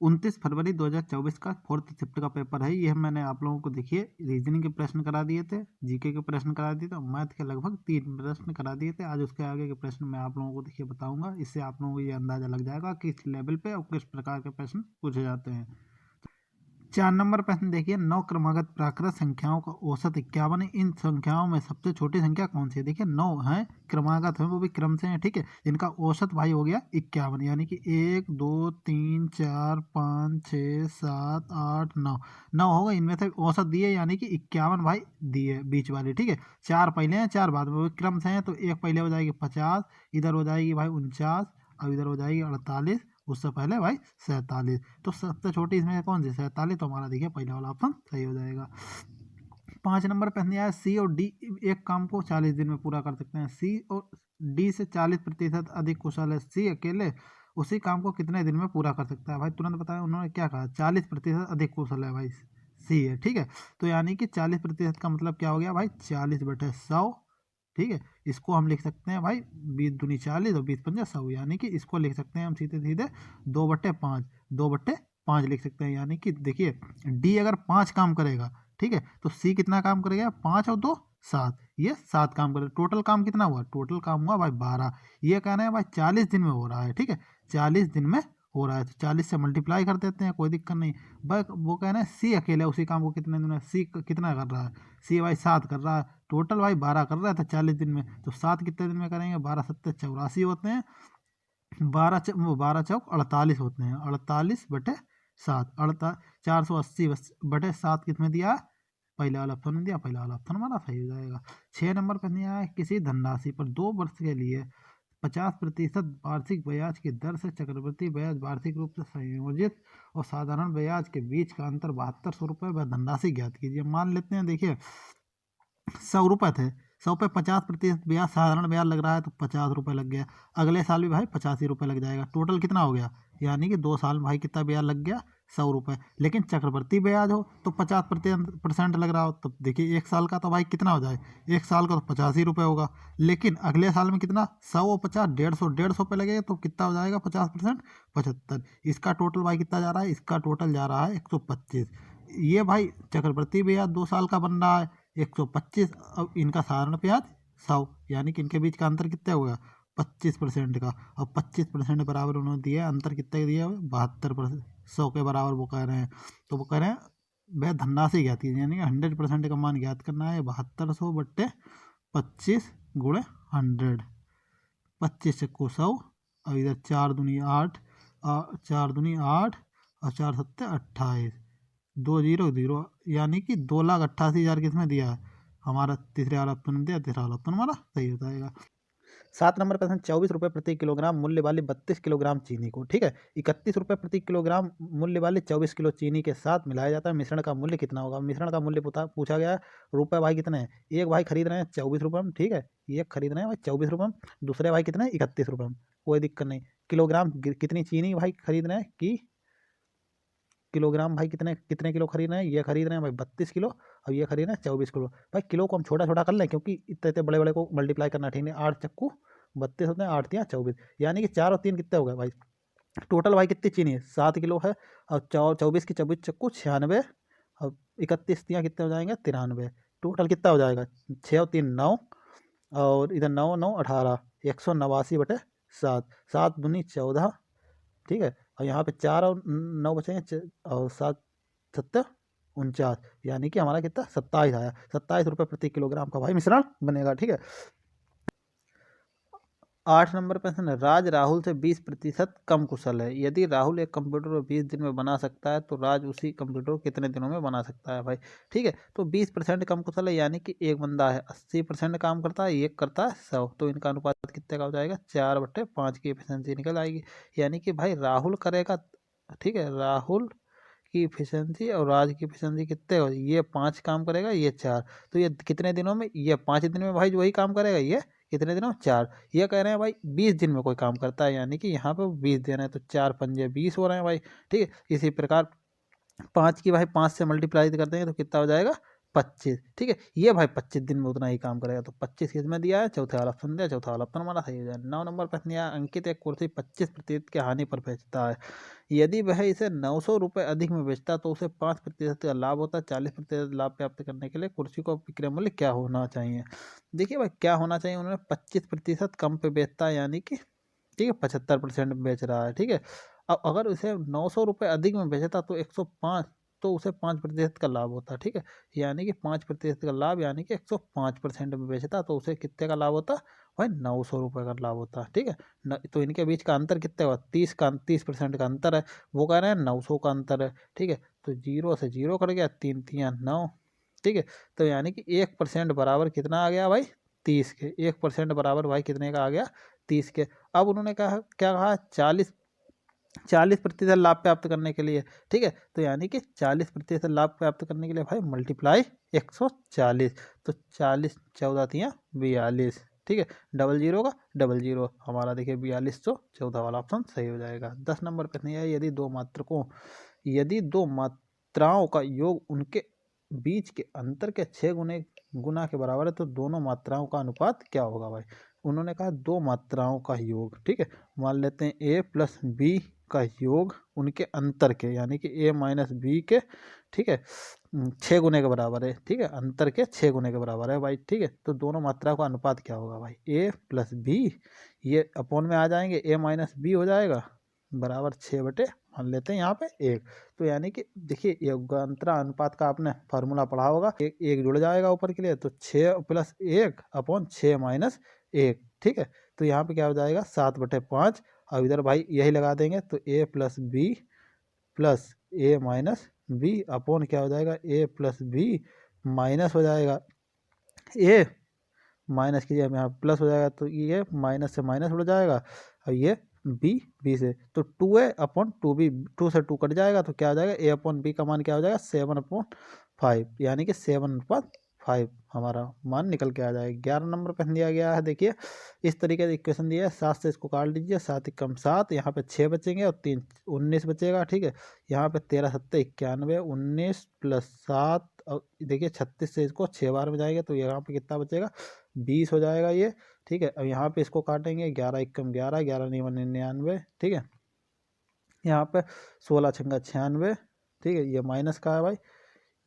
29 फरवरी 2024 का 4th shift का paper है। ये मैंने आप लोगों को देखिए रीजनिंग के प्रश्न करा दिए थे, जीके के प्रश्न करा दिए थे, मैथ के लगभग 3 प्रश्न करा दिए थे। आज उसके आगे के प्रश्न मैं आप लोगों को देखिए बताऊंगा। इससे आप लोगों को ये अंदाजा लग जाएगा कि किस लेवल पे और किस प्रकार के प्रश्न पूछे जाते हैं। 4 नंबर प्रश्न देखिए, 9 क्रमागत प्राकृत संख्याओं का औसत 51 है। इन संख्याओं में सबसे छोटी संख्या कौन सी है? देखिए 9 है, क्रमागत है, वो भी क्रम से है, ठीक है। इनका औसत भाई हो गया 51, यानी कि 1 2 3 4 5 6 7 8 9 9 होगा। इनमें से औसत दिए यानी कि 51 भाई दिए बीच वाली, ठीक है। 4 पहले हैं 4 बाद में, वो क्रम से हैं, तो एक पहले हो जाएगी 50, इधर हो जाएगी भाई 49, अब इधर हो जाएगी 48, उससे पहले भाई 47। तो सबसे छोटी इसमें से कौन सी? 47। तो हमारा देखिए पहला वाला ऑप्शन सही हो जाएगा। 5 नंबर पे आया, सी और डी एक काम को 40 दिन में पूरा कर सकते हैं। सी और डी से 40% अधिक कुशल है। सी अकेले उसी काम को कितने दिन में पूरा कर सकता है? भाई तुरंत बताया, उन्होंने क्या कहा? 40% अधिक कुशल है भाई, सी है, ठीक है। तो यानी कि 40% का मतलब क्या हो गया भाई? 40/100, ठीक है। इसको हम लिख सकते हैं भाई 20×2 = 40 और 20×5 = 100, यानी कि इसको लिख सकते हैं हम सीधे सीधे 2/5, 2/5 लिख सकते हैं। यानी कि देखिए डी अगर 5 काम करेगा, ठीक है, तो सी कितना काम करेगा? 5 और 2 7, ये 7 काम करेगा। टोटल काम कितना हुआ? टोटल काम हुआ भाई 12। ये कहना है भाई 40 दिन में हो रहा है, ठीक है, 40 दिन में हो रहा है, तो 40 से मल्टीप्लाई कर देते हैं, कोई दिक्कत नहीं। बस वो कह रहे हैं सी अकेले उसी काम को कितने दिन में, सी कितना कर रहा है? सी भाई 7 कर रहा है, टोटल भाई 12 कर रहा था 40 दिन में, तो 7 कितने दिन में करेंगे? 12 7 84 होते हैं, 12 चौक 48 होते हैं, 48/7, 480/7 कितने दिया? पहला वाला ऑप्शन में दिया, पहला वाला ऑप्शन हमारा सही हो जाएगा। 6 नंबर पर दिया है, किसी धनराशि पर 2 वर्ष के लिए 50% वार्षिक ब्याज की दर से चक्रवृद्धि ब्याज वार्षिक रूप से संयोजित और साधारण ब्याज के बीच का अंतर 7200 रुपये वह धनराशि ज्ञात कीजिए। मान लेते हैं देखिए 100 रुपये थे, 100 पे 50% ब्याज साधारण ब्याज लग रहा है, तो 50 रुपये लग गया। अगले साल भी भाई 85 रुपये लग जाएगा, टोटल कितना हो गया? यानी कि 2 साल में भाई कितना ब्याज लग गया? 100 रुपये। लेकिन चक्रवृद्धि ब्याज हो तो 50% लग रहा हो, तो देखिए 1 साल का तो भाई कितना हो जाए? 1 साल का तो 85 रुपये होगा। लेकिन अगले साल में कितना? 100 और 50 150 पे लगेगा, तो कितना हो जाएगा? 50% 75। इसका टोटल भाई कितना जा रहा है? इसका टोटल जा रहा है 125। ये भाई चक्रवृद्धि ब्याज 2 साल का बन रहा है 125, अब इनका साधारण ब्याज 100, यानी कि इनके बीच का अंतर कितना होगा? 25% का। और 25% बराबर उन्होंने दिया, अंतर कितना दिया? 72%, 100 के बराबर वो कह रहे हैं। तो वो कह रहे हैं वह धनराशि ज्ञात कीजिए, यानी 100% का मान ज्ञात करना है। 7200/25 × 100, 25 चक्कू 100, और इधर 4 दूनी 8, 4 दूनी 8 और 4 सत्ते 28, 200, यानी कि 2,88,000 किसमें दिया है? हमारा तीसरे वाला ऑप्शन में दिया, तीसरा वाला ऑप्शन हमारा सही हो जाएगा। 7 नंबर प्रश्न, 24 रुपये प्रति किलोग्राम मूल्य वाली 32 किलोग्राम चीनी को, ठीक है, 31 रुपये प्रति किलोग्राम मूल्य वाली 24 किलो चीनी के साथ मिलाया जाता है, मिश्रण का मूल्य कितना होगा? मिश्रण का मूल्य पूछा गया है। रुपये भाई कितने हैं? एक भाई खरीद रहे हैं 24 रुपये में, ठीक है, एक खरीद रहे हैं भाई 24 रुपये में, दूसरे भाई कितने? 31 रुपये में, कोई दिक्कत नहीं। किलोग्राम कितनी चीनी भाई खरीद रहे हैं कि किलोग्राम भाई कितने कितने किलो खरीद रहे हैं? ये खरीद रहे हैं भाई 32 किलो, और ये खरीद रहे हैं 24 किलो। भाई किलो को हम छोटा छोटा कर लें, क्योंकि इतने इतने बड़े बड़े को मल्टीप्लाई करना ठीक नहीं। 8 चक्कू 32 होते हैं, 8 तिया 24, यानी कि 4 और 3 कितने हो गए भाई? टोटल भाई कितनी चीनी है? 7 किलो है, और 24 की 24 चक्कू 96, और 31 तिया कितने हो जाएंगे? 93। टोटल कितना हो जाएगा? 6 और 3 9, और इधर 9 9 18, 189/7, 7 दूनी 14, ठीक है, और यहाँ पे 4 और 9 बचेंगे, और 7 7 49, यानी कि हमारा कितना? 27 आया। 27 रुपये प्रति किलोग्राम का भाई मिश्रण बनेगा, ठीक है। 8 नंबर प्रश्न, राज राहुल से 20% कम कुशल है। यदि राहुल एक कंप्यूटर को 20 दिन में बना सकता है, तो राज उसी कंप्यूटर को कितने दिनों में बना सकता है भाई? ठीक है, तो 20% कम कुशल है, यानी कि एक बंदा है 80% काम करता है, एक करता है 100, तो इनका अनुपात कितने का हो जाएगा? 4/5 की एफिशिएंसी निकल आएगी। यानी कि भाई राहुल करेगा, ठीक है, राहुल की इफिशियंसी और राज की इफिशियंसी कितने हो? ये 5 काम करेगा, ये 4, तो ये कितने दिनों में? ये 5 दिन में भाई जो वही काम करेगा, ये कितने दिनों? 4। ये कह रहे हैं भाई 20 दिन में कोई काम करता है, यानी कि यहाँ पे 20 दिन है, तो 4 पंजे 20 हो रहे हैं भाई, ठीक है। इसी प्रकार 5 की भाई 5 से मल्टीप्लाई करते हैं, तो कितना हो जाएगा? 25, ठीक है। ये भाई 25 दिन में उतना ही काम करेगा, तो 25 किस में दिया है, चौथे वाला ऑप्शन दिया, चौथा वाला ऑप्शन हमारा सही हो जाए। 9 नंबर प्रश्न यह अंकित एक कुर्सी 25% के हानि पर बेचता है। यदि वह इसे 900 रुपये अधिक में बेचता तो उसे 5% का लाभ होता है। 40% लाभ प्राप्त करने के लिए कुर्सी को विक्रय मूल्य क्या होना चाहिए। देखिए भाई क्या होना चाहिए, उन्होंने 25% कम पे बेचता है, यानी कि ठीक है 75% बेच रहा है, ठीक है। अब अगर उसे 900 रुपये अधिक में बेचता तो 105, तो उसे 5% का लाभ होता है, ठीक है। यानी कि 5% का लाभ, यानी कि 105% में बेचता तो उसे कितने का लाभ होता भाई, 900 रुपये का लाभ होता है, ठीक है। तो इनके बीच का अंतर कितना हुआ, 30% का अंतर है, वो कह रहे हैं 900 का अंतर है, ठीक है। तो 0 से 0 कट गया, 3 3 9, ठीक है। तो यानी कि 1% बराबर कितना आ गया भाई, 30 के। 1% बराबर भाई कितने का आ गया, 30 के। अब उन्होंने कहा क्या कहा, 40% लाभ प्राप्त करने के लिए, ठीक है। तो यानी कि 40% लाभ प्राप्त करने के लिए भाई मल्टीप्लाई 140, तो 40 14 तियाँ 42, ठीक है। डबल जीरो का डबल जीरो, हमारा देखिए 42, तो चौथा वाला ऑप्शन सही हो जाएगा। 10 नंबर प्रश्न है, यदि दो मात्राओं का योग उनके बीच के अंतर के 6 गुना के बराबर है तो दोनों मात्राओं का अनुपात क्या होगा भाई। उन्होंने कहा दो मात्राओं का योग, ठीक है। मान लेते हैं ए प्लस बी का योग उनके अंतर के, यानी कि ए माइनस बी के, ठीक है, 6 गुने के बराबर है, ठीक है। अंतर के 6 गुने के बराबर है भाई, ठीक है। तो दोनों मात्राओं का अनुपात क्या होगा भाई, ए प्लस बी, ये अपॉन में आ जाएंगे, ए माइनस बी हो जाएगा बराबर 6 बटे मान लेते हैं यहाँ पे 1। तो यानी कि देखिए योगांतरा अनुपात का आपने फार्मूला पढ़ा होगा, एक एक जुड़ जाएगा ऊपर के लिए, तो 6 प्लस 1 अपॉन 6 माइनस 1, ठीक है। तो यहाँ पे क्या हो जाएगा 7/5। अब इधर भाई यही लगा देंगे, तो ए प्लस बी प्लस ए माइनस बी अपॉन क्या हो जाएगा, ए प्लस बी माइनस हो जाएगा ए, माइनस कीजिए यहाँ प्लस हो जाएगा, तो ये माइनस से माइनस उड़ जाएगा, और ये बी से, तो 2a अपॉन 2b, 2 से 2 कट जाएगा, तो क्या हो जाएगा, ए अपॉन बी का मान क्या हो जाएगा 7/5, यानी कि 7/5 हमारा मान निकल के आ जाएगा। 11 नंबर पर दिया गया है, देखिए इस तरीके से इक्वेशन दिया है, 7 से इसको काट लीजिए, 7 कम 7, यहाँ पे 6 बचेंगे और 3 19 बचेगा, ठीक है। यहाँ पे 13 7 91, 19 प्लस 7, और देखिए 36 से इसको 6 बार में जाएंगे, तो यहाँ पे कितना बचेगा 20 हो जाएगा ये, ठीक है। अब यहाँ पे इसको काटेंगे, 11 एकम 11, 11 निवन 99, ठीक है। यहाँ पे 16 छंगा 96, ठीक है। ये माइनस का है भाई,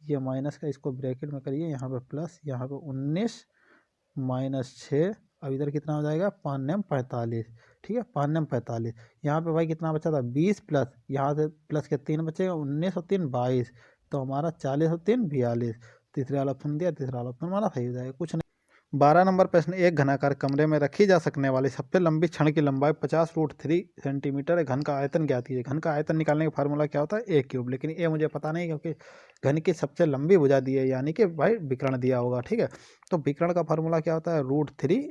ये माइनस का, इसको ब्रैकेट में करिए, यहाँ पे प्लस, यहाँ पे 19 माइनस 6, अब इधर कितना हो जाएगा 5 9 45, ठीक है। 5 9 45, यहाँ पे भाई कितना बचा था 20 प्लस, यहाँ से प्लस के 3 बचेगा, 19 और 3 22, तो हमारा 40 और 3 42। तीसरे वाला ऑप्शन दिया, तीसरा वाला ऑप्शन हमारा सही हो जाएगा, कुछ नहीं। 12 नंबर प्रश्न, एक घनाकार कमरे में रखी जा सकने वाली सबसे लंबी छड़ की लंबाई 50√3 सेंटीमीटर है। घन का आयतन ज्ञात कीजिए। घन का आयतन निकालने का फार्मूला क्या होता है, ए क्यूब, लेकिन ये मुझे पता नहीं क्योंकि घन की सबसे लंबी भुजा दी है, यानी कि भाई विकर्ण दिया होगा, ठीक है। तो विकर्ण का फार्मूला क्या होता है, √3,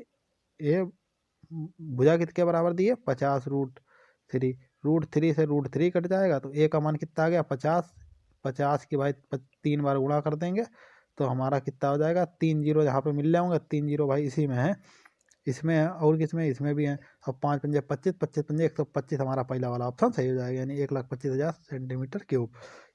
ए भुजा कितने बराबर दी है 50√3, √3 से √3 कट जाएगा, तो ए का मान कितना आ गया 50, 50 की भाई 3 बार गुणा कर देंगे, तो हमारा कितना हो जाएगा, 3 जीरो यहाँ पे मिल जाएंगे, 3 जीरो भाई इसी में है, इसमें है और किसमें, इसमें भी है। अब 5 पंजे 25, 25 पंजे 125, हमारा पहला वाला ऑप्शन सही हो जाएगा, यानी 1,25,000 सेंटीमीटर क्यूब।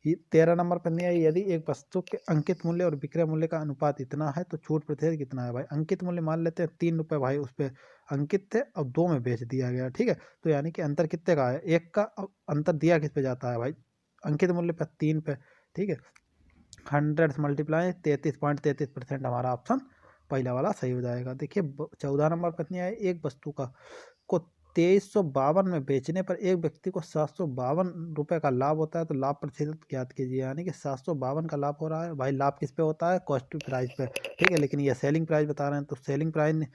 ये 13 नंबर पर नहीं है, यदि एक वस्तु के अंकित मूल्य और विक्रय मूल्य का अनुपात इतना है तो छूट प्रतिशत कितना है भाई। अंकित मूल्य मान लेते हैं 3 रुपये भाई उस पर अंकित थे, अब 2 में बेच दिया गया, ठीक है। तो यानी कि अंतर कितने का है, 1 का। अंतर दिया किस पे जाता है भाई, अंकित मूल्य पर 3 पे, ठीक है। 100 से मल्टीप्लाई 33.33%, हमारा ऑप्शन पहला वाला सही हो जाएगा। देखिए 14 नंबर कितनी है, एक वस्तु को 2352 में बेचने पर एक व्यक्ति को 752 रुपये का लाभ होता है, तो लाभ प्रतिशत ज्ञात कीजिए। यानी कि 752 का लाभ हो रहा है भाई, लाभ किस पे होता है, कॉस्ट प्राइस पे, ठीक है। लेकिन ये सेलिंग प्राइस बता रहे हैं, तो सेलिंग प्राइस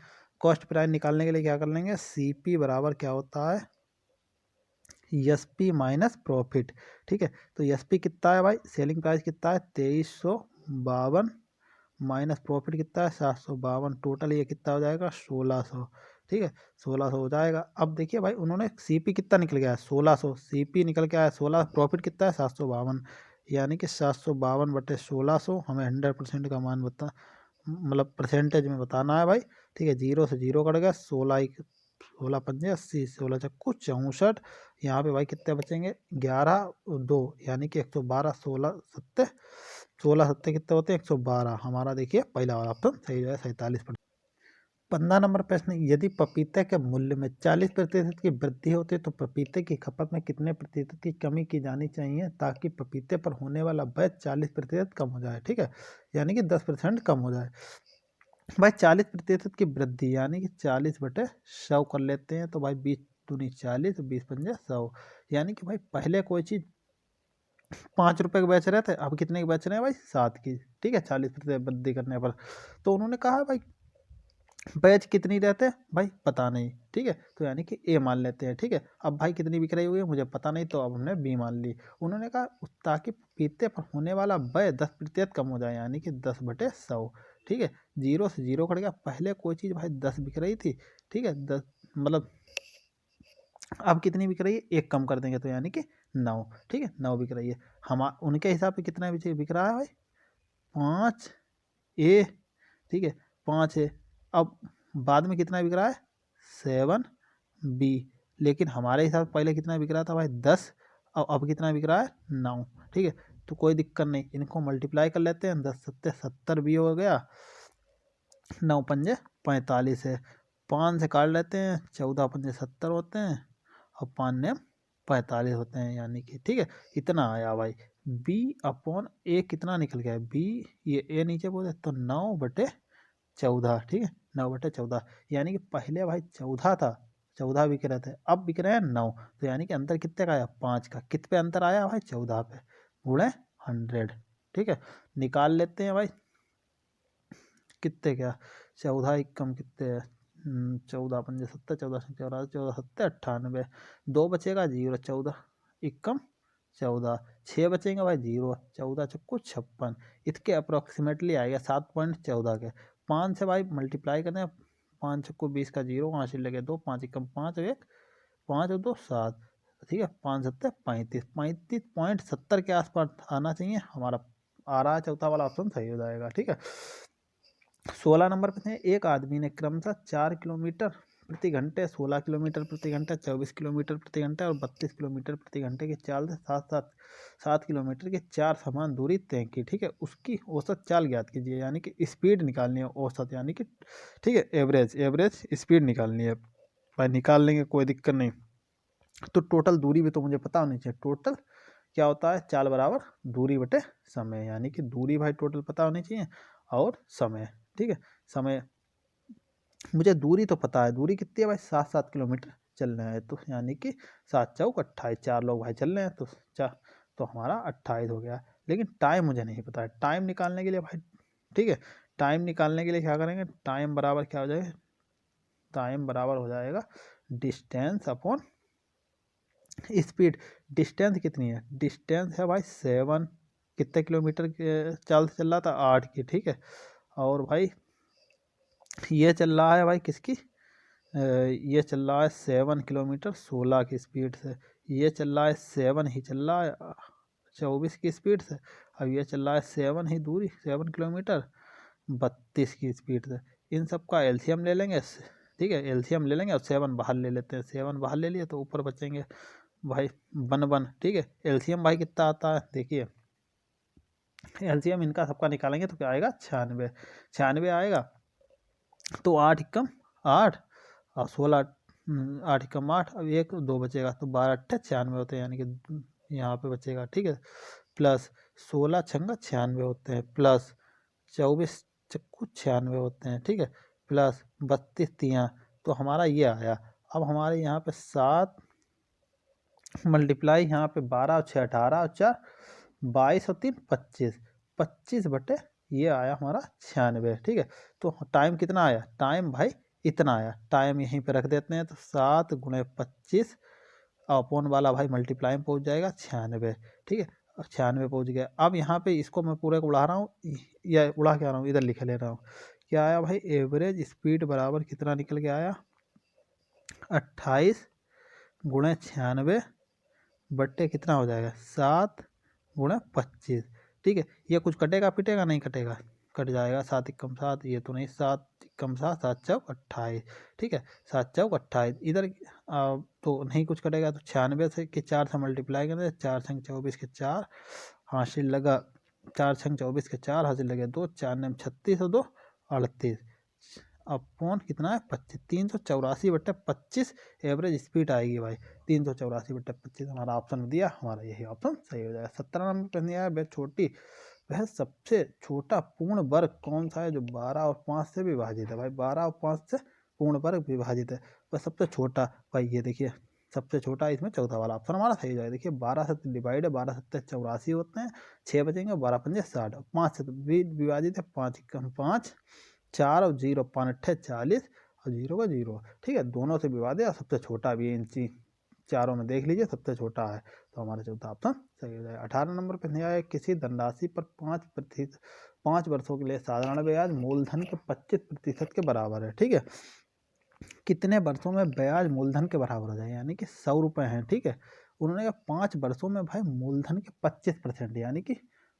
कॉस्ट प्राइस निकालने के लिए क्या कर लेंगे, सीपी बराबर क्या होता है, एसपी माइनस प्रॉफिट, ठीक है। तो एसपी कितना है भाई, सेलिंग प्राइस कितना है 2352 माइनस प्रॉफिट कितना है 752, टोटल ये कितना हो जाएगा 1600, ठीक है। 1600 हो जाएगा। अब देखिए भाई उन्होंने सीपी कितना निकल गया है 1600, सीपी निकल के आया 16, प्रॉफिट कितना है 752, यानी कि 752/1600, हमें 100% का मान बता, मतलब परसेंटेज में बताना है भाई, ठीक है। 0 से 0 कट गया, 16 16 पंजे 80, 16 चक्कू 64। यहाँ पे भाई कितने बचेंगे 11 और 2 यानी कि 112। 16 सत्ते कितने होते हैं 112। हमारा देखिए पहला वाला ऑप्शन सही है 47%। 15 नंबर प्रश्न, यदि पपीते के मूल्य में 40% की वृद्धि होती है तो पपीते की खपत में कितने प्रतिशत की कमी की जानी चाहिए ताकि पपीते पर होने वाला व्यय 40% कम हो जाए। ठीक है, यानी कि 10% कम हो जाए। भाई 40% की वृद्धि यानी कि 40/100 कर लेते हैं तो भाई 20 दूनी 40, 20 पंजे 100, यानी कि भाई पहले कोई चीज़ 5 रुपए के बेच रहे थे, अब कितने के बेच रहे हैं भाई 7 की। ठीक है, 40% वृद्धि करने पर। तो उन्होंने कहा भाई बैच कितनी रहते हैं भाई पता नहीं। ठीक है, तो यानी कि ए मान लेते हैं। ठीक है, अब भाई कितनी बिक रही हुई है मुझे पता नहीं, तो अब हमने बी मान ली। उन्होंने कहा ताकि पपीते पर होने वाला व्यय 10% कम हो जाए यानी कि 10/100। ठीक है, 0 से 0 कट गया। पहले कोई चीज़ भाई 10 बिक रही थी। ठीक है, 10 मतलब अब कितनी बिक रही है, एक कम कर देंगे तो यानी कि 9। ठीक है, 9 बिक रही है। हम उनके हिसाब से कितना बिक रहा है भाई 5 ए। ठीक है, 5 ए। अब बाद में कितना बिक रहा है 7 बी। लेकिन हमारे हिसाब से पहले कितना बिक रहा था भाई 10, और अब कितना बिक रहा है 9। ठीक है, तो कोई दिक्कत नहीं, इनको मल्टीप्लाई कर लेते हैं। 10 सत्ते 70 बी हो गया, 9 पंजे 45 है। 5 से काट लेते हैं, 14 पंजे 70 होते हैं और 5 ने 45 होते हैं, यानी कि ठीक है इतना आया भाई। बी अपॉन ए कितना निकल गया बी, ये ए नीचे बोले तो 9/14। ठीक है, 9/14 यानी कि पहले भाई 14 था, 14 बिक रहे थे, अब बिक रहे हैं 9। तो यानी कि अंतर कितने का आया 5 का। कित पे अंतर आया भाई 14 पे, गुणे 100। ठीक है, निकाल लेते हैं भाई कितने क्या 14 कम कितने 14 पंजे 70, 14 से 14, 14 सत्ते 98। 2 बचेगा 0, 14 एकम 14, 6 बचेंगे भाई 0, 14 चक्कू 56। इसके अप्रोक्सीमेटली आएगा 7.14 के। 5 से भाई मल्टीप्लाई करने, 5 चक्कू 20 का 0, वहाँ से लगे 2, 5 एकम 5 और 1, 5 और 2 7। ठीक है, 5 सत्ते 35, 35.70 के आसपास आना चाहिए हमारा। आ रहा है चौथा वाला ऑप्शन सही हो जाएगा। ठीक है, 16 नंबर पे थे, एक आदमी ने क्रमशः 4 किलोमीटर प्रति घंटे, 16 किलोमीटर प्रति घंटे, 24 किलोमीटर प्रति घंटे और 32 किलोमीटर प्रति घंटे की चाल से 7 किलोमीटर की 4 समान दूरी तय की। ठीक है, उसकी औसत चाल ज्ञात कीजिए, यानी कि स्पीड निकालनी है औसत, यानी कि ठीक है एवरेज स्पीड निकालनी है। भाई निकाल लेंगे कोई दिक्कत नहीं। तो टोटल दूरी भी तो मुझे पता होनी चाहिए। टोटल क्या होता है चाल बराबर दूरी बटे समय, यानी कि दूरी भाई टोटल पता होनी चाहिए और समय। ठीक है, समय मुझे दूरी तो पता है, दूरी कितनी है भाई 7 किलोमीटर चलना है, तो यानी कि 7 चौक 28, 4 लोग भाई चल रहे हैं तो तो हमारा 28 हो गया। लेकिन टाइम मुझे नहीं पता है, टाइम निकालने के लिए भाई ठीक है, टाइम निकालने के लिए क्या करेंगे, टाइम बराबर क्या हो जाएगा, टाइम बराबर हो जाएगा डिस्टेंस अपॉन स्पीड। डिस्टेंस कितनी है, डिस्टेंस है भाई 7, कितने किलोमीटर के चाल से चल रहा था 8 की। ठीक है, और भाई ये चल रहा है भाई किसकी, ये चल रहा है 7 किलोमीटर 16 की स्पीड से। ये चल रहा है 7 ही चल रहा है 24 की स्पीड से। अब ये चल रहा है 7 ही दूरी 7 किलोमीटर 32 की स्पीड से। इन सब का एलसीएम ले लेंगे। ठीक है, एलसीएम ले लेंगे और 7 बाहर ले लेते हैं। 7 बाहर ले लिए तो ऊपर बचेंगे भाई 1 1। ठीक है, एलसीएम भाई कितना आता है देखिए, एलसीएम इनका सबका निकालेंगे तो क्या आएगा 96, 96 आएगा। तो 8 एकम 8 और 16, 8 एकम 8, अब 1 2 बचेगा तो 12 अट्ठे 96 होते हैं, यानी कि यहाँ पे बचेगा। ठीक है, प्लस 16 छंगा 96 होते हैं, प्लस 24 चक्कू 96 होते हैं। ठीक है, प्लस 32 तियाँ, तो हमारा ये आया। अब हमारे यहाँ पे 7 मल्टीप्लाई यहाँ पे 12 और 6 18 और 4 22 और 3 25, 25 बटे ये आया हमारा 96। ठीक है, तो टाइम कितना आया, टाइम भाई इतना आया। टाइम यहीं पे रख देते हैं तो 7 गुणे 25 अपॉन वाला भाई मल्टीप्लाई में पहुँच जाएगा 96। ठीक है, 96 पहुँच गया। अब यहाँ पे इसको मैं पूरे को उड़ा रहा हूँ, या उड़ा के आ रहा हूँ, इधर लिख ले रहा हूँ। क्या आया भाई, एवरेज स्पीड बराबर कितना निकल के आया 28 गुणे 96 बट्टे कितना हो जाएगा 7 गुणे 25। ठीक है, ये कुछ कटेगा पिटेगा नहीं कटेगा, कट जाएगा, 7 एकम 7, ये तो नहीं, 7 एकम 7, 7 चौक 28, ठीक है, 7 चौक 28। इधर तो नहीं कुछ कटेगा, तो 96 से के 4 से मल्टीप्लाई करें, 4 छंग 24 के 4 हासिल लगा, 4 छंग 24 के 4 हासिल लगे 2, 4 ने 36 और 2 38, अपॉन कितना है 25, 384/25 एवरेज स्पीड आएगी भाई, 384/25 हमारा ऑप्शन में दिया, हमारा यही ऑप्शन सही हो जाएगा। 17 नंबर पर दिया है, वह छोटी वह सबसे छोटा पूर्ण वर्ग कौन सा है जो 12 और 5 से विभाजित है। भाई 12 और 5 से पूर्ण वर्ग विभाजित है, वह सबसे छोटा, भाई ये देखिए सबसे छोटा, इसमें चौथा वाला ऑप्शन हमारा सही हो जाएगा। देखिए 12 से डिवाइड है, 12 सत्ते 84 होते हैं, 6 बचेंगे, 12 पंजे 60, 5 से विभाजित है, 5 एकम 5, 4 और 0, 5 अट्ठे 40 और 0 का 0, ठीक है, दोनों से विभाजित और सबसे छोटा भी इन चारों में देख लीजिए सबसे छोटा है, तो हमारा चौथा ऑप्शन सही हो जाएगा। 18 नंबर पर न्याय, किसी धनराशि पर 5 वर्षों के लिए साधारण ब्याज मूलधन के 25% के बराबर है, ठीक है, कितने वर्षों में ब्याज मूलधन के बराबर हो जाए, यानी कि 100 रुपये हैं, ठीक है, उन्होंने कहा 5 वर्षों में भाई मूलधन के 25%, यानी कि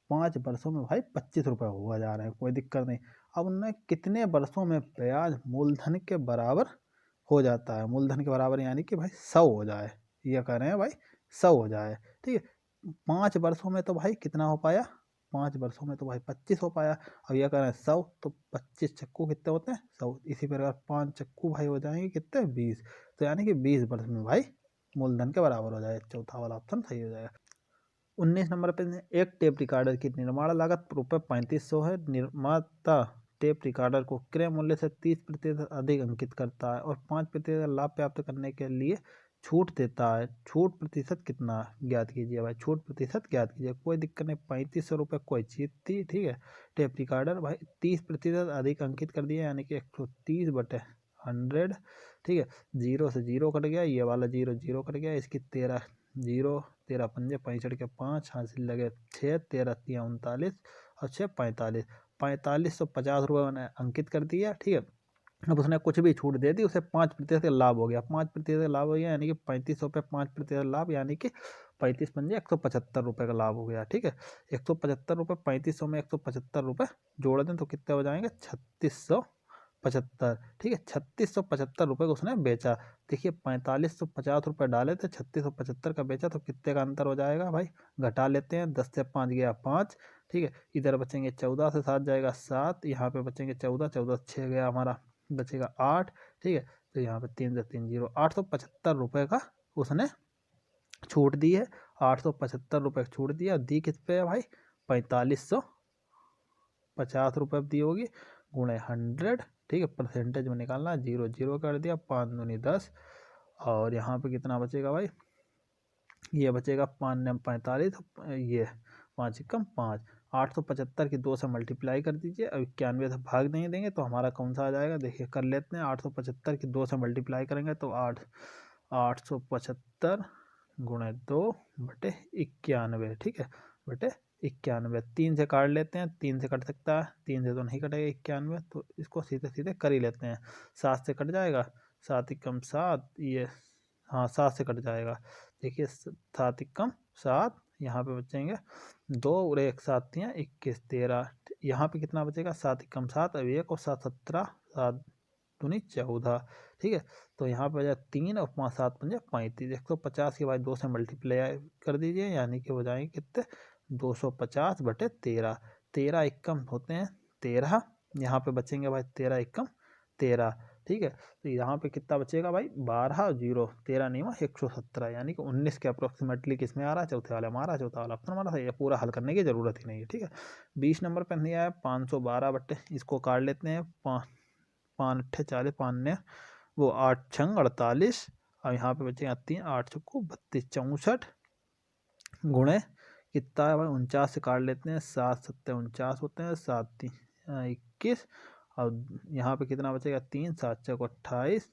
5 वर्षों में भाई 25 रुपये हुआ जा रहा है, कोई दिक्कत नहीं। अब उन्होंने कितने वर्षों में ब्याज मूलधन के बराबर हो जाता है, मूलधन के बराबर यानी कि भाई 100 हो जाए, ये कह रहे हैं भाई 100 हो जाए, ठीक है, 5 वर्षों में तो भाई कितना हो पाया, 5 वर्षों में तो भाई 25 हो पाया, अब यह कह रहे हैं 100, तो 25 चक्कू कितने होते हैं 100, इसी प्रकार 5 चक्कू भाई हो जाएंगे कितने 20, तो यानी कि 20 वर्ष में भाई मूलधन के बराबर हो जाए, चौथा वाला ऑप्शन सही हो जाएगा। 19 नंबर पे एक टेप रिकॉर्डर की निर्माण लागत ₹3500 है, निर्माता टेप रिकॉर्डर को क्रय मूल्य से 30% अधिक अंकित करता है और 5% लाभ प्राप्त करने के लिए छूट देता है, छूट प्रतिशत कितना ज्ञात कीजिए। भाई छूट प्रतिशत ज्ञात कीजिए, कोई दिक्कत नहीं, 3500 रुपये कोई चीज थी, ठीक है, टेप रिकॉर्डर भाई 30% अधिक अंकित कर दिया, यानी कि 130/100, ठीक है, 0 से 0 कट गया, ये वाला 0 0 कट गया, इसकी 13 0, 13 पंजे 65 के 5 हासिल लगे 6, 13 3 39 और 6 45, 4550 रुपये मैंने अंकित कर दिया, ठीक है, अब उसने कुछ भी छूट दे दी, उसे 5% लाभ हो गया, 5% लाभ हो गया, यानी कि 3500 पे 5% लाभ, यानी कि 35 पंजे 175 रुपये का लाभ हो गया, ठीक है, 175 रुपये, 3500 में 175 रुपये जोड़ दें तो कितने हो जाएंगे 3675, ठीक है, 3675 रुपये को उसने बेचा। देखिए 4550 रुपये डाले थे, 3675 का बेचा, तो कितने का अंतर हो जाएगा भाई, घटा लेते हैं, 10 से 5 गया 5, ठीक है, इधर बचेंगे 14 से 7 जाएगा 7, यहाँ पे बचेंगे 14, 14 से 6 गया हमारा, बचेगा 8, ठीक है, तो यहाँ पे 3 से 3 0, 875 रुपये का उसने छूट दी है, 875 रुपये छूट दिया, दी किस पे है भाई 4550 रुपये दी होगी, गुणे 100, ठीक है, परसेंटेज में निकालना है, 0 0 कर दिया, 5 दूनी 10, और यहाँ पे कितना बचेगा भाई, ये बचेगा 5 ने 45, ये 5 एकम 5, 875 की 2 से मल्टीप्लाई कर दीजिए, अब 91 से भाग नहीं देंगे तो हमारा कौन सा आ जाएगा, देखिए कर लेते हैं, 875 की 2 से मल्टीप्लाई करेंगे तो 875 गुणे 2/91, ठीक है, बटे 91, 3 से काट लेते हैं, 3 से कट सकता है, 3 से तो नहीं कटेगा 91, तो इसको सीधे सीधे कर ही लेते हैं, 7 से कट जाएगा, 7 एकम 7, ये हाँ 7 से कट जाएगा, देखिए 7 एकम 7, यहाँ पे बचेंगे 2 और 1 7 दिया 21 13, यहाँ पे कितना बचेगा 7 एकम 7, अब 1 और 7 17, 7 दूनी 14, ठीक है, तो यहाँ पे बचा 3 और 5 7 पंजे 35, 150 के बाद 2 से मल्टीप्लाई कर दीजिए, यानी कि हो जाएंगे कितने 250/13, 13 एकम होते हैं 13, यहाँ पे बचेंगे भाई 13 एकम 13, ठीक है, तो यहाँ पे कितना बचेगा भाई 12 और 0, 13 नहीं हुआ 117, यानी कि 19 के अप्रोक्सीमेटली किस में आ रहा है, चौथे वाले में आ रहा है, चौथा वाला ऑप्शन हमारा सही है, पूरा हल करने की जरूरत ही नहीं है, ठीक है। 20 नंबर पर नहीं आया 512 बट्टे, इसको काट लेते हैं, 5 अट्ठे 40, 5 ने वो 8 छंग 48, और यहाँ पे बचेगा 3 8 चौको 32 64, गुणे कितना है भाई 49 से काट लेते हैं, 7 7 49 होते हैं, 7 3 21, और यहाँ पे कितना बचेगा 3 7 चौक 28,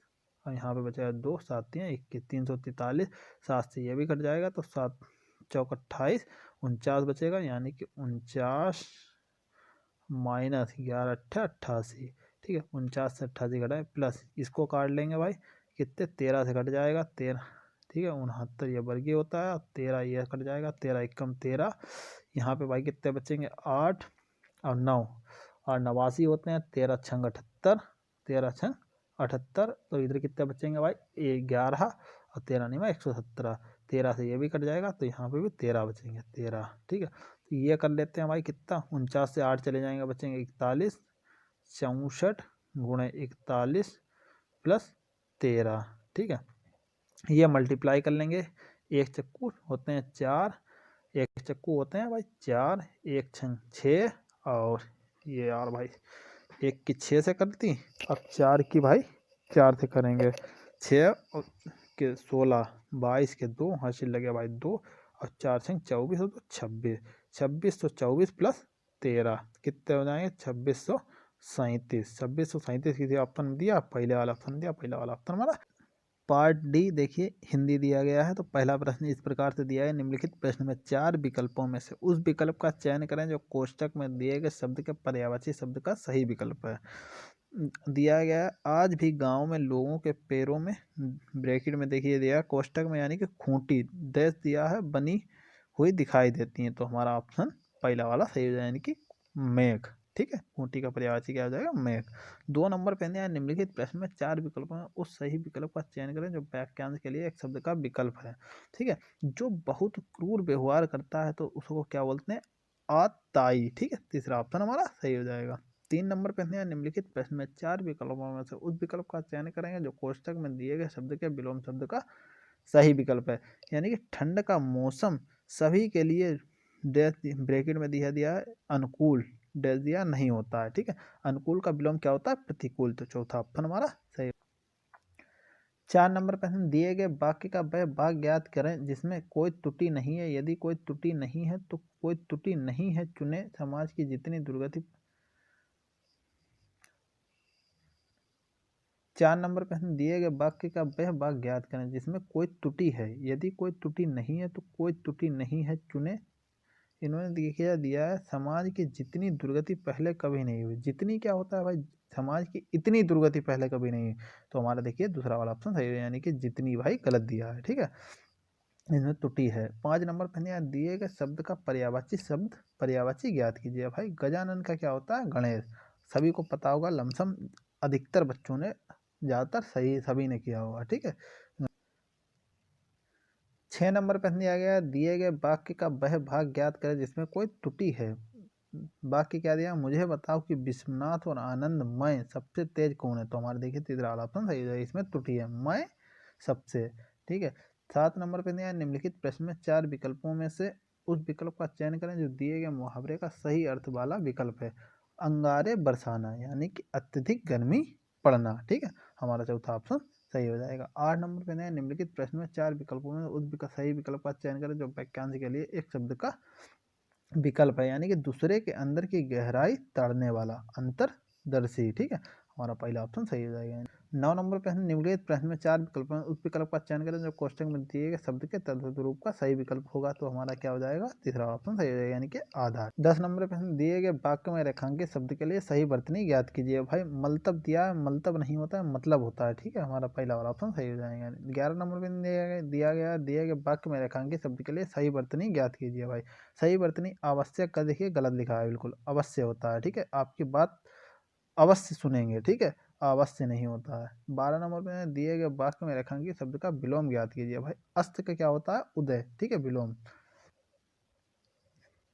और यहाँ पे बचेगा 2 7 3 21, 343, 7 से ये भी कट जाएगा, तो 7 चौक 28, 49 बचेगा, यानी कि 49 माइनस 11 अट्ठे 88, ठीक है, 49 से 88 घटाए, प्लस इसको काट लेंगे भाई, कितने 13 से कट जाएगा 13, ठीक है, 69 ये वर्गीय होता है, 13 ये कट जाएगा, 13 एकम 13, यहाँ पे भाई कितने बचेंगे 8 और 9, और 89 होते हैं, 13 छंग 78, 13 छंग 78, तो इधर कितने बचेंगे भाई 11 और 13 नहीं 117, 13 से ये भी कट जाएगा तो यहाँ पे भी 13 बचेंगे, 13। ठीक है, तो ये कर लेते हैं भाई कितना 49 से 8 चले जाएंगे, बचेंगे 41, 64 गुणे 41 प्लस 13। ठीक है, ये मल्टीप्लाई कर लेंगे, एक चक्कू होते हैं 4, एक चक्कू होते हैं भाई 4, एक छंग 6, और ये यार भाई एक की 6 से करती, अब 4 की भाई 4 से करेंगे, 6 के 16, 22 के 2 हासिल लगे भाई 2, और 4 छंग 24 हो तो 26, 2624 प्लस 13 कितने हो जाएंगे 2637, 2637 किसी ऑप्शन में दिया, पहले वाला ऑप्शन दिया, पहला वाला ऑप्शन हमारा। पार्ट डी देखिए, हिंदी दिया गया है, तो पहला प्रश्न इस प्रकार से दिया है, निम्नलिखित प्रश्न में 4 विकल्पों में से उस विकल्प का चयन करें जो कोष्टक में दिए गए शब्द के पर्यायवाची शब्द का सही विकल्प है। दिया गया है, आज भी गांव में लोगों के पैरों में, ब्रैकेट में देखिए दिया है कोष्टक में, यानी कि खूंटी डैश दिया है बनी हुई दिखाई देती है, तो हमारा ऑप्शन पहला वाला सही हो जाएगा, यानी कि मेघ। ठीक है, खूंटी का पर्यायवाची क्या हो जाएगा मेघ। 2 नंबर पे दिया है, निम्नलिखित प्रश्न में 4 विकल्पों में उस सही विकल्प का चयन करें जो वाक्यांश के लिए एक शब्द का विकल्प है। ठीक है, जो बहुत क्रूर व्यवहार करता है तो उसको क्या बोलते हैं आताई। ठीक है, तीसरा ऑप्शन हमारा सही हो जाएगा। 3 नंबर पे है, निम्नलिखित प्रश्न में 4 विकल्पों में से उस विकल्प का चयन करेंगे जो कोष्टक में दिए गए शब्द के विलोम शब्द का सही विकल्प है, यानी कि ठंड का मौसम सभी के लिए ब्रैकेट में दिया है अनुकूल डैश दिया नहीं होता है। ठीक है, अनुकूल का विलोम क्या होता है प्रतिकूल, तो चौथा ऑप्शन हमारा सही। 4 नंबर प्रश्न, दिए गए वाक्य का वह भाग ज्ञात करें जिसमें कोई त्रुटि नहीं है, यदि कोई त्रुटि नहीं है तो कोई त्रुटि नहीं है चुने, समाज की जितनी दुर्गति। 4 नंबर प्रश्न, दिए गए वाक्य का वह भाग ज्ञात करें जिसमें कोई त्रुटि है, यदि कोई त्रुटि नहीं है तो कोई त्रुटि नहीं है चुने। इन्होंने देखिए दिया है समाज की जितनी दुर्गति पहले कभी नहीं हुई, जितनी क्या होता है भाई समाज की इतनी दुर्गति पहले कभी नहीं हुई, तो हमारा देखिए दूसरा वाला ऑप्शन सही है, यानी कि जितनी भाई गलत दिया है। ठीक है, इसमें त्रुटि है। 5 नंबर पर दिए गए शब्द का पर्यायवाची शब्द पर्यायवाची ज्ञात कीजिए। भाई गजानन का क्या होता है गणेश, सभी को पता होगा, लमसम अधिकतर बच्चों ने ज़्यादातर सही सभी ने किया होगा। ठीक है, 6 नंबर पर दिया गया, दिए गए वाक्य का वह भाग ज्ञात करें जिसमें कोई त्रुटि है। वाक्य क्या दिया, मुझे बताओ कि विश्वनाथ और आनंदमय सबसे तेज कौन है, तो हमारे देखिए तीसरा वाला ऑप्शन सही है, इसमें त्रुटि है मैं सबसे। ठीक है, 7 नंबर पर दिया, निम्नलिखित प्रश्न में 4 विकल्पों में से उस विकल्प का चयन करें जो दिए गए मुहावरे का सही अर्थ वाला विकल्प है। अंगारे बरसाना, यानी कि अत्यधिक गर्मी पड़ना। ठीक है, हमारा चौथा ऑप्शन सही हो जाएगा। 8 नंबर पे निम्नलिखित प्रश्न में 4 विकल्पों में उस सही विकल्प का चयन करें जो वाक्यांश के लिए एक शब्द का विकल्प है, यानी कि दूसरे के अंदर की गहराई ताड़ने वाला अंतरदर्शी। ठीक है, हमारा पहला ऑप्शन सही हो जाएगा। 9 नंबर प्रश्न, निम्नलिखित प्रश्न में 4 विकल्पों में उस विकल्प का चयन करें जो कोष्टक में दिए गए शब्द के तद्भुत का सही विकल्प होगा, तो हमारा क्या हो जाएगा तीसरा ऑप्शन सही हो जाएगा, यानी कि आधार। 10 नंबर प्रश्न, दिए गए वाक्य में रेखांकित शब्द के लिए सही वर्तनी ज्ञात कीजिए। भाई मलतब दिया है, मलतब नहीं होता है मतलब होता है। ठीक है, हमारा पहला वाला ऑप्शन सही हो जाएगा। 11 नंबर पर दिया गया दिए गए वाक्य में रेखांकित शब्द के लिए सही वर्तनी ज्ञात कीजिए। भाई सही वर्तनी आवश्यक का देखिए गलत लिखा है, बिल्कुल अवश्य होता है। ठीक है, आपकी बात अवश्य सुनेंगे। ठीक है, अवश्य नहीं होता है। 12 नंबर पे दिए गए वाक्य में रेखांकित शब्द का विलोम ज्ञात कीजिए। भाई अस्त का क्या होता है उदय। ठीक है, विलोम।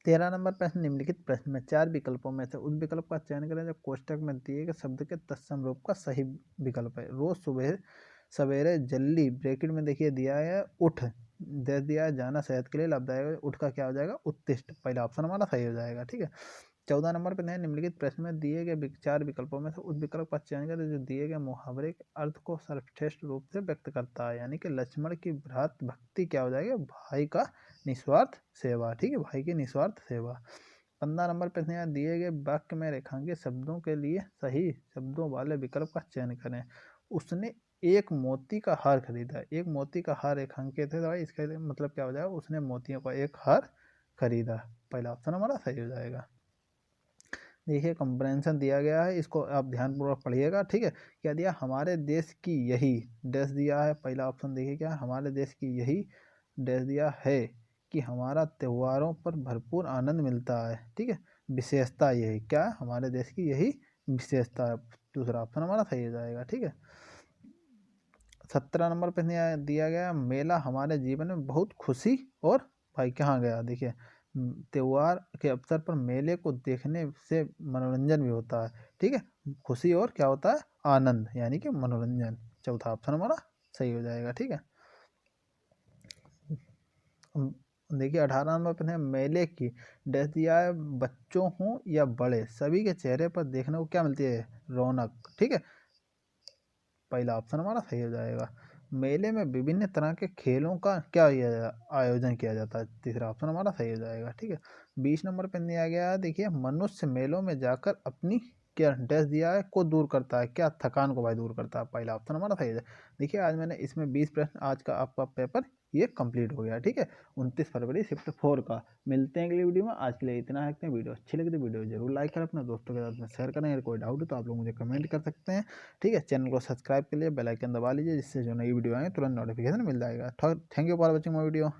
13 नंबर प्रश्न, निम्नलिखित प्रश्न में 4 विकल्पों में से उस विकल्प का चयन करें जो कोष्टक में दिए गए शब्द के तत्सम रूप का सही विकल्प है। रोज सुबह सवेरे जल्दी, ब्रैकेट में देखिए दिया है उठ, दे दिया है जाना सेहत के लिए लाभदायक है, उठ का क्या हो जाएगा उत्तिष्ठ, पहला ऑप्शन हमारा सही हो जाएगा। ठीक है, 14 नंबर पर निम्नलिखित प्रश्न में दिए गए 4 विकल्पों में से उस विकल्प का चयन करें जो दिए गए मुहावरे के अर्थ को सर्वश्रेष्ठ रूप से व्यक्त करता है, यानी कि लक्ष्मण की भ्रात भक्ति क्या हो जाएगा भाई का निस्वार्थ सेवा। ठीक है, भाई की निस्वार्थ सेवा। 15 नंबर प्रश्न, यहाँ दिए गए वाक्य में रेखांकित शब्दों के लिए सही शब्दों वाले विकल्प का चयन करें। उसने एक मोती का हार खरीदा, एक मोती का हार रेखांकित है, तो भाई इसका मतलब क्या हो जाएगा उसने मोतियों का एक हार खरीदा, पहला ऑप्शन हमारा सही हो जाएगा। देखिए कंप्रेंशन दिया गया है, इसको आप ध्यानपूर्वक पढ़िएगा। ठीक है, क्या दिया हमारे देश की यही डैश दिया है, पहला ऑप्शन देखिए क्या हमारे देश की यही डैश दिया है कि हमारा त्योहारों पर भरपूर आनंद मिलता है। ठीक है, विशेषता यही क्या है, हमारे देश की यही विशेषता है। दूसरा ऑप्शन हमारा सही हो जाएगा। ठीक है, 17 नंबर पे दिया गया मेला हमारे जीवन में बहुत खुशी और भाई कहाँ गया देखिए, त्योहार के अवसर पर मेले को देखने से मनोरंजन भी होता है। ठीक है, खुशी और क्या होता है, आनंद यानी कि मनोरंजन। चौथा ऑप्शन हमारा सही हो जाएगा। ठीक है, देखिए 18 नंबर पे है मेले की डैश दिया है, बच्चों हों या बड़े सभी के चेहरे पर देखने को क्या मिलती है, रौनक। ठीक है, पहला ऑप्शन हमारा सही हो जाएगा। मेले में विभिन्न तरह के खेलों का क्या आयोजन किया जाता है, तीसरा ऑप्शन हमारा सही हो जाएगा। ठीक है, 20 नंबर पे दिया गया है देखिए, मनुष्य मेलों में जाकर अपनी क्या डैश दिया है को दूर करता है, क्या थकान को भाई दूर करता है, पहला ऑप्शन हमारा सही है। देखिए आज मैंने इसमें 20 प्रश्न, आज का आपका पेपर ये कंप्लीट हो गया। ठीक है, 29 फरवरी शिफ्ट 4 का। मिलते हैं अगली वीडियो में, आज के लिए इतना रखते हैं। वीडियो अच्छी लगी तो वीडियो जरूर लाइक करें, अपने दोस्तों के साथ में शेयर करें। अगर कोई डाउट है तो आप लोग मुझे कमेंट कर सकते हैं। ठीक है, चैनल को सब्सक्राइब के लिए बेल आइकन दबा लीजिए, जिससे जो नई वीडियो आएंगे तुरंत नोटिफिकेशन मिल जाएगा। Thank you for watching my video.